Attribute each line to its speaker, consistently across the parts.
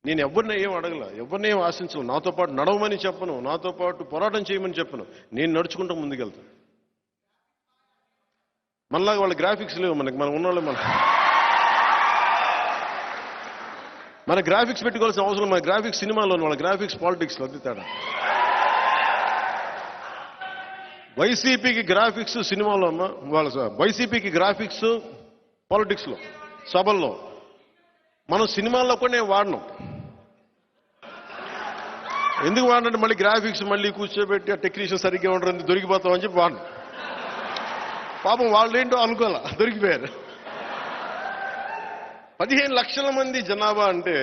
Speaker 1: నేను ఎవరిని ఏం అడగల, ఎవరిని ఏం ఆశించను, నాతో పాటు నడవమని చెప్పను, నాతో పాటు పోరాటం చేయమని చెప్పను, నేను నడుచుకుంటూ ముందుకెళ్తాను. మనలాగా వాళ్ళ గ్రాఫిక్స్ లేవు మనకి, మనం ఉన్నవాళ్ళు మన గ్రాఫిక్స్ పెట్టుకోవాల్సిన అవసరం, మన గ్రాఫిక్స్ సినిమాలో, వాళ్ళ గ్రాఫిక్స్ పాలిటిక్స్లో అది తేడా. వైసీపీకి గ్రాఫిక్స్ సినిమాలో అమ్మా, వాళ్ళ వైసీపీకి గ్రాఫిక్స్ పాలిటిక్స్లో, సభల్లో. మనం సినిమాల్లో కూడా నేను వాడినాం. ఎందుకు వాడినంటే మళ్ళీ గ్రాఫిక్స్ మళ్ళీ కూర్చోబెట్టి ఆ టెక్నీషియన్ సరిగ్గా ఉండరు, దొరికిపోతామని చెప్పి వాడినాం. పాపం వాళ్ళు ఏంటో అనుకోవాలా, దొరికిపోయారు. 15 లక్షల మంది జనాభా అంటే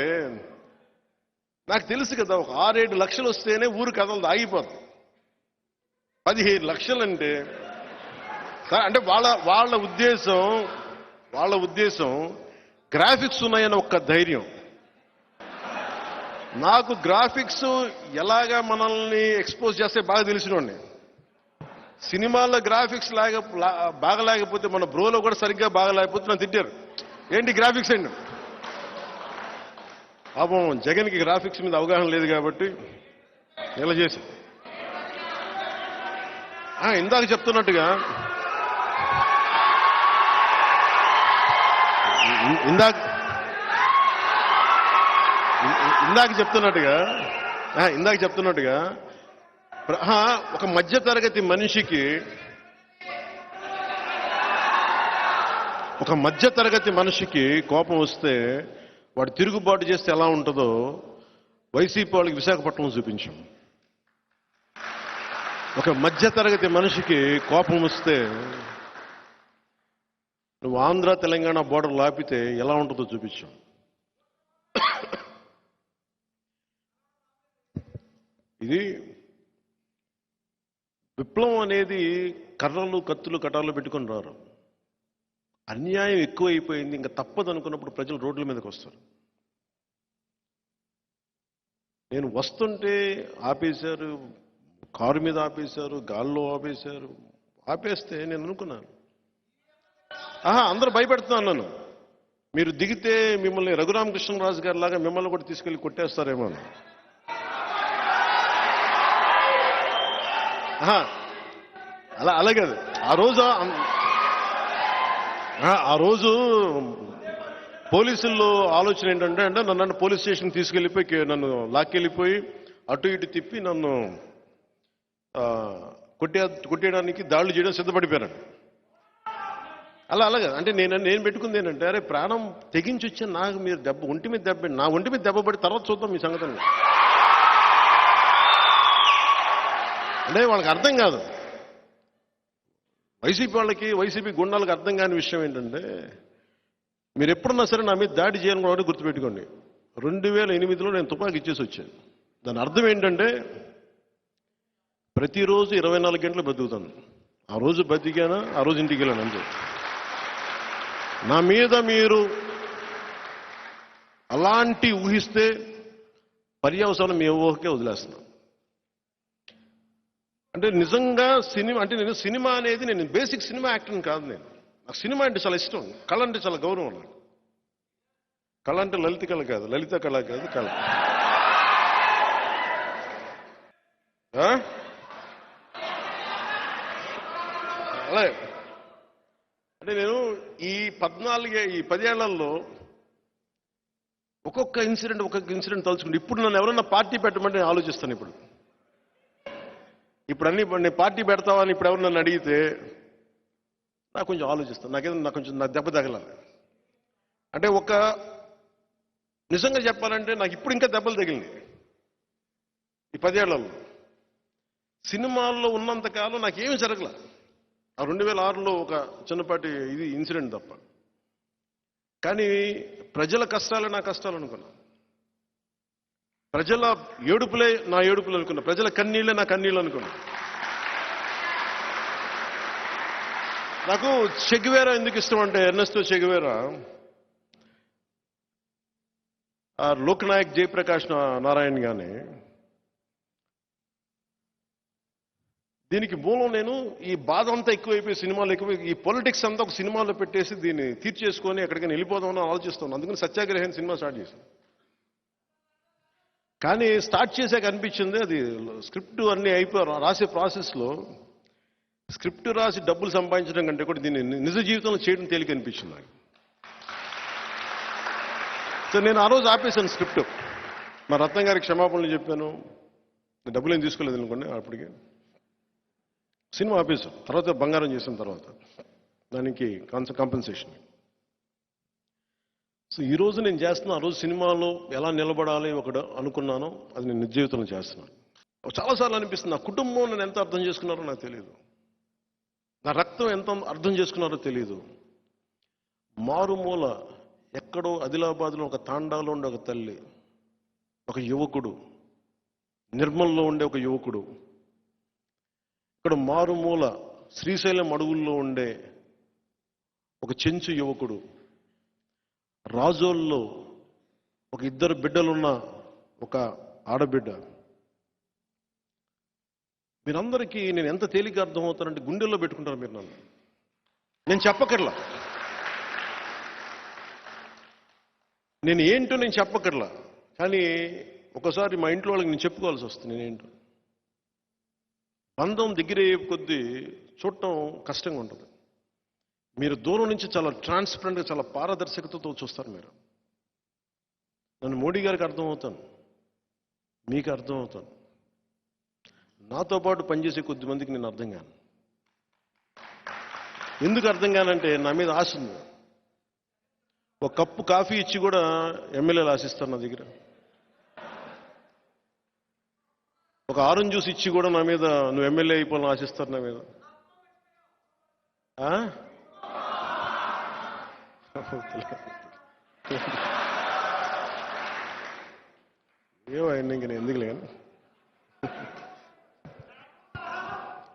Speaker 1: నాకు తెలుసు కదా, ఒక 6-7 లక్షలు వస్తేనే ఊరు కథలు ఆగిపోతుంది. 15 లక్షలంటే అంటే వాళ్ళ ఉద్దేశం గ్రాఫిక్స్ ఉన్నాయని ఒక్క ధైర్యం. నాకు గ్రాఫిక్స్ ఎలాగా మనల్ని ఎక్స్పోజ్ చేస్తే బాగా తెలిసినోండి. సినిమాల్లో గ్రాఫిక్స్ బాగా లేకపోతే, మన బ్రోలో కూడా సరిగ్గా బాగా లేకపోతే నన్ను తిట్టారు, ఏంటి గ్రాఫిక్స్ అండి. పాపం జగన్కి గ్రాఫిక్స్ మీద అవగాహన లేదు కాబట్టి ఇలా చేసి, ఇందాక చెప్తున్నట్టుగా ఒక మధ్యతరగతి మనిషికి కోపం వస్తే వాడు తిరుగుబాటు చేస్తే ఎలా ఉంటుందో వైసీపీ వాళ్ళకి విశాఖపట్నం చూపించాం. ఒక మధ్యతరగతి మనిషికి కోపం వస్తే నువ్వు ఆంధ్ర తెలంగాణ బోర్డర్ లాపితే ఎలా ఉంటుందో చూపించాం. ఇది విప్లవం అనేది కర్రలు కత్తులు కటార్లు పెట్టుకొని రారు. అన్యాయం ఎక్కువైపోయింది, ఇంకా తప్పదు అనుకున్నప్పుడు ప్రజలు రోడ్ల మీదకి వస్తారు. నేను వస్తుంటే ఆపేశారు, కారు మీద ఆపేశారు, గాల్లో ఆపేశారు. ఆపేస్తే నేను అనుకున్నాను, అందరూ భయపెడుతున్నాను నన్ను, మీరు దిగితే మిమ్మల్ని రఘురామకృష్ణరాజు గారి లాగా మిమ్మల్ని కూడా తీసుకెళ్లి కొట్టేస్తారేమో అని. అలాగే ఆ రోజు పోలీసుల్లో ఆలోచన ఏంటంటే నన్ను పోలీస్ స్టేషన్ తీసుకెళ్ళిపోయి నన్ను లాక్కెళ్ళిపోయి అటు ఇటు తిప్పి నన్ను కొట్టేయడానికి దాడులు చేయడం సిద్ధపడిపోయాను. అలాగే అంటే నేను పెట్టుకుంది ఏంటంటే, అరే ప్రాణం తెగించి వచ్చి నాకు మీరు ఒంటి మీద దెబ్బ, నా ఒంటి మీద దెబ్బ పడి తర్వాత చూద్దాం మీ సంగతిని. అంటే వాళ్ళకి అర్థం కాదు, వైసీపీ గుండాలకు అర్థం కాని విషయం ఏంటంటే, మీరు ఎప్పుడన్నా సరే నా మీద దాడి చేయాలని కూడా గుర్తుపెట్టుకోండి. 2008లో నేను తుపాకీ ఇచ్చేసి వచ్చాను. దాని అర్థం ఏంటంటే, ప్రతిరోజు 24 గంటలు బతుకుతాను. ఆ రోజు బతికానా, ఆ రోజు ఇంటికి వెళ్ళాను అంతే. నా మీద మీరు అలాంటి ఊహిస్తే పర్యవసానం మీ ఊహకే వదిలేస్తున్నాను. అంటే నిజంగా నేను సినిమా అనేది, నేను బేసిక్ సినిమా యాక్టర్ని కాదు. నాకు సినిమా అంటే చాలా ఇష్టం, కళ అంటే చాలా గౌరవం. నాకు కళ అంటే లలిత కళ కాదు, కళ. అలాగే అంటే నేను ఈ 10 ఏళ్లలో ఒక్కొక్క ఇన్సిడెంట్ తలుచుకుంటే, ఇప్పుడు నన్ను ఎవరన్నా పార్టీ పెట్టమంటే నేను ఆలోచిస్తాను. ఇప్పుడు నేను పార్టీ పెడతావని ఇప్పుడు ఎవరు నన్ను అడిగితే నాకు కొంచెం ఆలోచిస్తాను. నాకు దెబ్బ తగలాలి. అంటే నిజంగా చెప్పాలంటే నాకు ఇప్పుడు ఇంకా దెబ్బలు తగిలింది. ఈ 10 ఏళ్లలో సినిమాల్లో ఉన్నంతకాలం నాకేమీ జరగల. ఆ 2006లో ఒక చిన్నపాటి ఇన్సిడెంట్ తప్ప. కానీ ప్రజల కష్టాలే నా కష్టాలు అనుకున్నా, ప్రజల ఏడుపులే నా ఏడుపులు అనుకున్నా, ప్రజల కన్నీళ్లే నా కన్నీళ్ళు అనుకున్నా. నాకు చెగువేరా ఎందుకు ఇష్టం అంటే, ఎర్నెస్టో చెగువేరా లోక్నాయక్ జయప్రకాష్ నారాయణ్ గాని, దీనికి మూలం నేను ఈ బాధ అంతా ఎక్కువైపోయి, సినిమాలు ఎక్కువ, ఈ పొలిటిక్స్ అంతా ఒక సినిమాలో పెట్టేసి దీన్ని తీర్చేసుకొని ఎక్కడికైనా వెళ్ళిపోదామని ఆలోచిస్తాను. అందుకని సత్యాగ్రహం సినిమా స్టార్ట్ చేశాను. కానీ స్టార్ట్ చేశాక అనిపించింది అది స్క్రిప్ట్ అన్నీ అయిపోయి రాసే ప్రాసెస్లో స్క్రిప్ట్ రాసి డబ్బులు సంపాదించడం కంటే కూడా దీన్ని నిజ జీవితంలో చేయడం తేలిక అనిపించింది నాకు. సో నేను ఆ రోజు ఆపేశాను స్క్రిప్ట్. మా రత్నం గారికి క్షమాపణలు చెప్పాను, డబ్బులు ఏం తీసుకోలేదు అనుకోండి. అప్పటికి సినిమా ఆపేశాను. తర్వాత బంగారం చేసిన తర్వాత దానికి కాంపెన్సేషన్. సో ఈరోజు నేను చేస్తున్నా, ఆ రోజు సినిమాలో ఎలా నిలబడాలి ఒకటి అనుకున్నానో అది నేను నిజ జీవితంలో చేస్తున్నాను. చాలాసార్లు అనిపిస్తుంది నా కుటుంబం నన్ను ఎంత అర్థం చేసుకున్నారో నాకు తెలియదు, నా రక్తం ఎంత అర్థం చేసుకున్నారో తెలియదు. మారుమూల ఎక్కడో ఆదిలాబాద్లో ఒక తాండాలో ఉండే ఒక తల్లి, ఒక యువకుడు, నిర్మల్లో ఉండే ఒక యువకుడు, ఇక్కడ మారుమూల శ్రీశైలం అడవుల్లో ఉండే ఒక చెంచు యువకుడు, రాజోల్లో ఒక ఇద్దరు బిడ్డలున్న ఒక ఆడబిడ్డ. మీరందరికీ నేను ఎంత తేలిక అర్థమవుతానంటే గుండెల్లో పెట్టుకుంటారు మీరు నన్ను. నేను చెప్పకర్లా, నేను ఏంటో నేను చెప్పకర్లా, కానీ ఒకసారి మా ఇంట్లో వాళ్ళకి నేను చెప్పుకోవాల్సి వస్తుంది నేనేంటో. బంధం దగ్గరయ్యే కొద్దీ చూడటం కష్టంగా ఉంటుంది. మీరు దూరం నుంచి చాలా ట్రాన్స్పరెంట్గా చాలా పారదర్శకతతో చూస్తారు. మీరు నన్ను మోడీ గారికి అర్థమవుతాను, మీకు అర్థమవుతాను, నాతో పాటు పనిచేసే కొద్ది మందికి నేను అర్థం కాను. ఎందుకు అర్థం కానంటే నా మీద ఆశ ఉంది. ఒక కప్పు కాఫీ ఇచ్చి కూడా ఎమ్మెల్యేలు ఆశిస్తారు నా దగ్గర. ఒక ఆరెంజ్ జ్యూస్ ఇచ్చి కూడా నా మీద నువ్వు ఎమ్మెల్యే అయిపోవాలని ఆశిస్తారు నా మీద. ఏమో ఇంక నేను ఎందుకులే కానీ,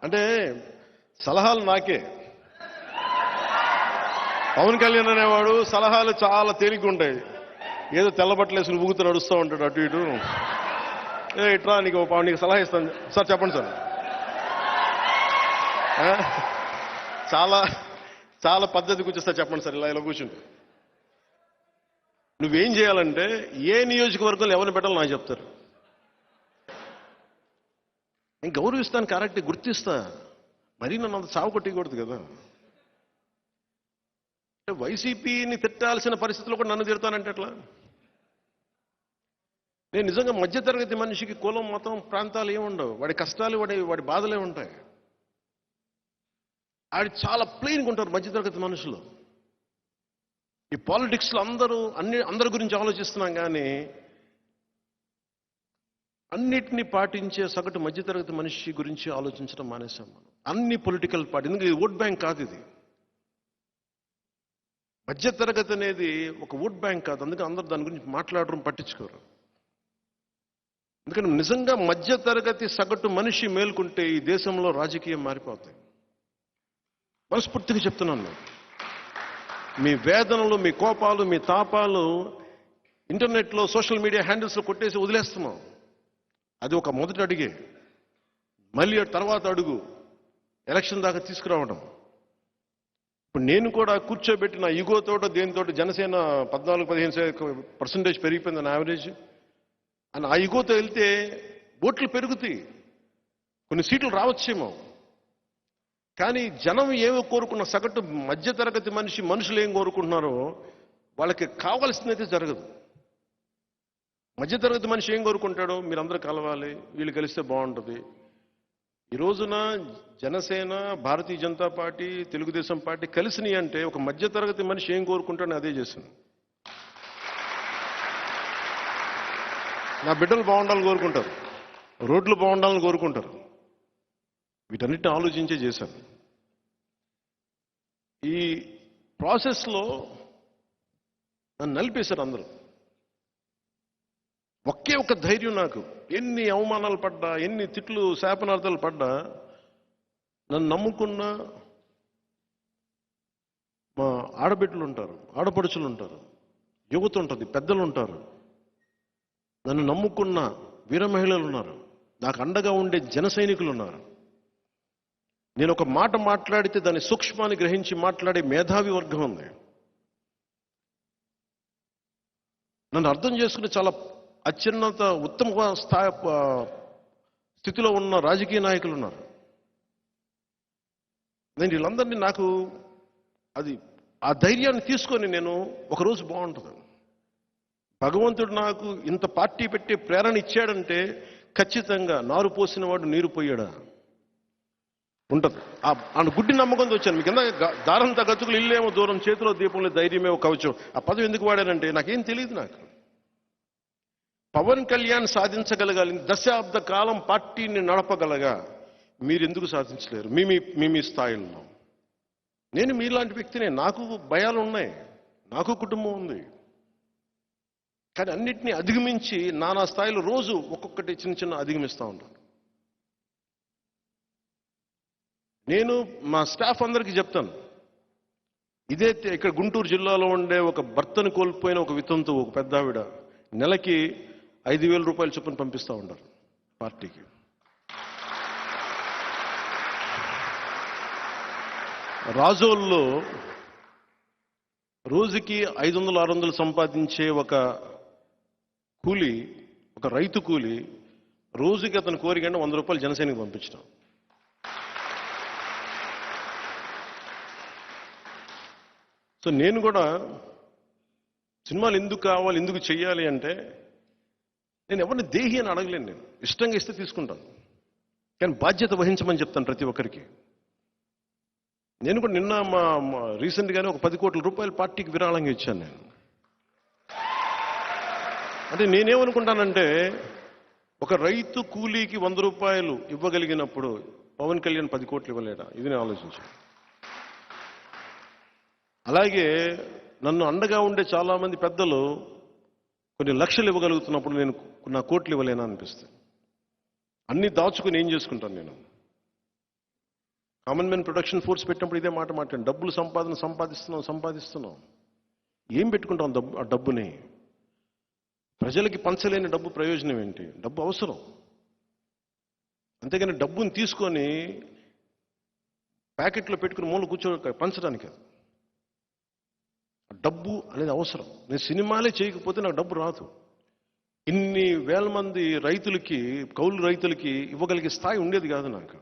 Speaker 1: అంటే సలహాలు నాకే. పవన్ కళ్యాణ్ అనేవాడు సలహాలు చాలా తేలిగ్గా ఉంటాయి. ఏదో తెల్లబట్టలేసి ఊగుతూ నడుస్తూ ఉంటాడు అటు ఇటు. ఇట్లా నీకు సలహా ఇస్తాను సార్, చెప్పండి సార్. చాలా చాలా పద్ధతి కూర్చొస్తా, చెప్పండి సార్, ఇలా కూర్చుంటే. నువ్వేం చేయాలంటే ఏ నియోజకవర్గంలో ఎవరిని పెట్టాలో నాకు చెప్తారు. నేను గౌరవిస్తాను, కరెక్ట్ గుర్తిస్తా, మరీ నన్ను అంత చావు కొట్టకూడదు కదా. వైసీపీని తిట్టాల్సిన పరిస్థితిలో కూడా నన్ను తిడతానంటే ఎట్లా? నేను నిజంగా మధ్యతరగతి మనిషికి కులం, మతం, ప్రాంతాలు ఏముండవు. వాడి కష్టాలు, వాడి బాధలే ఉంటాయి. ఆడి చాలా ప్లెయిన్గా ఉంటారు మధ్యతరగతి మనుషులు. ఈ పాలిటిక్స్లో అందరి గురించి ఆలోచిస్తున్నాం, కానీ అన్నిటినీ పాటించే సగటు మధ్యతరగతి మనిషి గురించి ఆలోచించడం మానేశాం మనం. అన్ని పొలిటికల్ పార్టీ, ఎందుకంటే ఇది ఓట్ బ్యాంక్ కాదు. ఇది మధ్యతరగతి అనేది ఒక ఓట్ బ్యాంక్ కాదు. అందుకే అందరూ దాని గురించి మాట్లాడడం, పట్టించుకోరు. ఎందుకంటే నిజంగా మధ్యతరగతి సగటు మనిషి మేల్కొంటే ఈ దేశంలో రాజకీయం మారిపోతాయి. మనస్ఫూర్తిగా చెప్తున్నాను నేను. మీ వేదనలు, మీ కోపాలు, మీ తాపాలు ఇంటర్నెట్లో, సోషల్ మీడియా హ్యాండిల్స్లో కొట్టేసి వదిలేస్తున్నాం. అది ఒక మొదటి అడిగే. మళ్ళీ తర్వాత అడుగు ఎలక్షన్ దాకా తీసుకురావడం. ఇప్పుడు నేను కూడా కూర్చోబెట్టి నా ఈగోతోటో దేనితోటి జనసేన 14-15% పెరిగిపోయింది నా యావరేజ్ అని ఆ ఈగోతో వెళ్తే ఓట్లు పెరుగుతాయి, కొన్ని సీట్లు రావచ్చేమో. కానీ జనం ఏమో కోరుకున్న సగటు మధ్యతరగతి మనుషులు ఏం కోరుకుంటున్నారో వాళ్ళకి కావాల్సిందైతే జరగదు. మధ్యతరగతి మనిషి ఏం కోరుకుంటాడో, మీరందరూ కలవాలి, వీళ్ళు కలిస్తే బాగుంటుంది. ఈ రోజున జనసేన, భారతీయ జనతా పార్టీ, తెలుగుదేశం పార్టీ కలిసినాయి అంటే ఒక మధ్యతరగతి మనిషి ఏం కోరుకుంటాడో అదే చేసింది. నా బిడ్డలు బాగుండాలని కోరుకుంటారు, రోడ్లు బాగుండాలని కోరుకుంటారు. వీటన్నిటిని ఆలోచించే చేశాను. ఈ ప్రాసెస్లో నన్ను నలిపేశారు అందరూ. ఒకే ఒక ధైర్యం నాకు. ఎన్ని అవమానాలు పడ్డా, ఎన్ని తిట్లు, శాపనార్థాలు పడ్డా, నన్ను నమ్ముకున్న మా ఆడబిడ్డలు ఉంటారు, ఆడపడుచులు ఉంటారు, యువత ఉంటుంది, పెద్దలు ఉంటారు, నన్ను నమ్ముకున్న వీర మహిళలు ఉన్నారు, నాకు అండగా ఉండే జన సైనికులు ఉన్నారు. నేను ఒక మాట మాట్లాడితే దాని సూక్ష్మాన్ని గ్రహించి మాట్లాడే మేధావి వర్గం ఉంది. నన్ను అర్థం చేసుకుని చాలా అత్యున్నత ఉత్తమ స్థితిలో ఉన్న రాజకీయ నాయకులు ఉన్నారు. నేను వీళ్ళందరినీ నాకు అది ఆ ధైర్యాన్ని తీసుకొని నేను ఒకరోజు బాగుంటుంది. భగవంతుడు నాకు ఇంత పార్టీ పెట్టే ప్రేరణ ఇచ్చాడంటే ఖచ్చితంగా నారు పోసిన వాడు నీరు పోయాడా ఉంటుంది. ఆ గుడ్డి నమ్మకంతో వచ్చాను. మీ కింద దారంత గతుకులు ఇల్లేమో దూరం, చేతిలో దీపంలో ధైర్యమేమో కవచం. ఆ పదవి ఎందుకు వాడానంటే నాకేం తెలియదు. నాకు పవన్ కళ్యాణ్ సాధించగలగాలి, దశాబ్ద కాలం పార్టీని నడపగలగా, మీరు ఎందుకు సాధించలేరు మీ స్థాయిల్లో? నేను మీలాంటి వ్యక్తినే. నాకు భయాలు ఉన్నాయి, నాకు కుటుంబం ఉంది. కానీ అన్నిటినీ అధిగమించి నానా స్థాయిలో రోజు ఒక్కొక్కటి చిన్న అధిగమిస్తూ ఉంటాను. నేను మా స్టాఫ్ అందరికీ చెప్తాను, ఇదే ఇక్కడ గుంటూరు జిల్లాలో ఉండే ఒక భర్తను కోల్పోయిన ఒక వితంతు, ఒక పెద్ద ఆవిడ నెలకి 5,000 రూపాయలు చొప్పున పంపిస్తూ ఉంటారు పార్టీకి. రాజోల్లో రోజుకి 500-600 సంపాదించే ఒక కూలి, ఒక రైతు కూలి, రోజుకి అతను కోరికంటే 100 రూపాయలు జనసేనకి పంపించడం. సో నేను కూడా సినిమాలు ఎందుకు కావాలి, ఎందుకు చెయ్యాలి అంటే, నేను ఎవరిని దేహి అని అడగలేను. నేను ఇష్టంగా ఇస్తే తీసుకుంటాను, కానీ బాధ్యత వహించమని చెప్తాను ప్రతి ఒక్కరికి. నేను కూడా నిన్న రీసెంట్గానే ఒక 10 కోట్ల రూపాయలు పార్టీకి విరాళంగా ఇచ్చాను నేను. అంటే నేనేమనుకుంటానంటే, ఒక రైతు కూలీకి 100 రూపాయలు ఇవ్వగలిగినప్పుడు పవన్ కళ్యాణ్ 10 కోట్లు ఇవ్వలేడా? ఇది నేను ఆలోచించాను. అలాగే నన్ను అండగా ఉండే చాలామంది పెద్దలు కొన్ని లక్షలు ఇవ్వగలుగుతున్నప్పుడు నేను నా కోట్లు ఇవ్వలేనా అనిపిస్తుంది. అన్ని దాచుకుని ఏం చేసుకుంటాను నేను? కామన్ మ్యాన్ ప్రొడక్షన్ ఫోర్స్ పెట్టినప్పుడు ఇదే మాట మాట్లాడి, డబ్బులు సంపాదిస్తున్నాం, ఏం పెట్టుకుంటాం ఆ డబ్బుని? ప్రజలకి పంచలేని డబ్బు ప్రయోజనం ఏంటి? డబ్బు అవసరం, అంతేగాని డబ్బుని తీసుకొని ప్యాకెట్లో పెట్టుకుని మూల పంచడానికి కాదు. డబ్బు అనేది అవసరం. నేను సినిమాలే చేయకపోతే నాకు డబ్బు రాదు. ఇన్ని వేల మంది రైతులకి, కౌలు రైతులకి ఇవ్వగలిగే స్థాయి ఉండేది కాదు నాకు.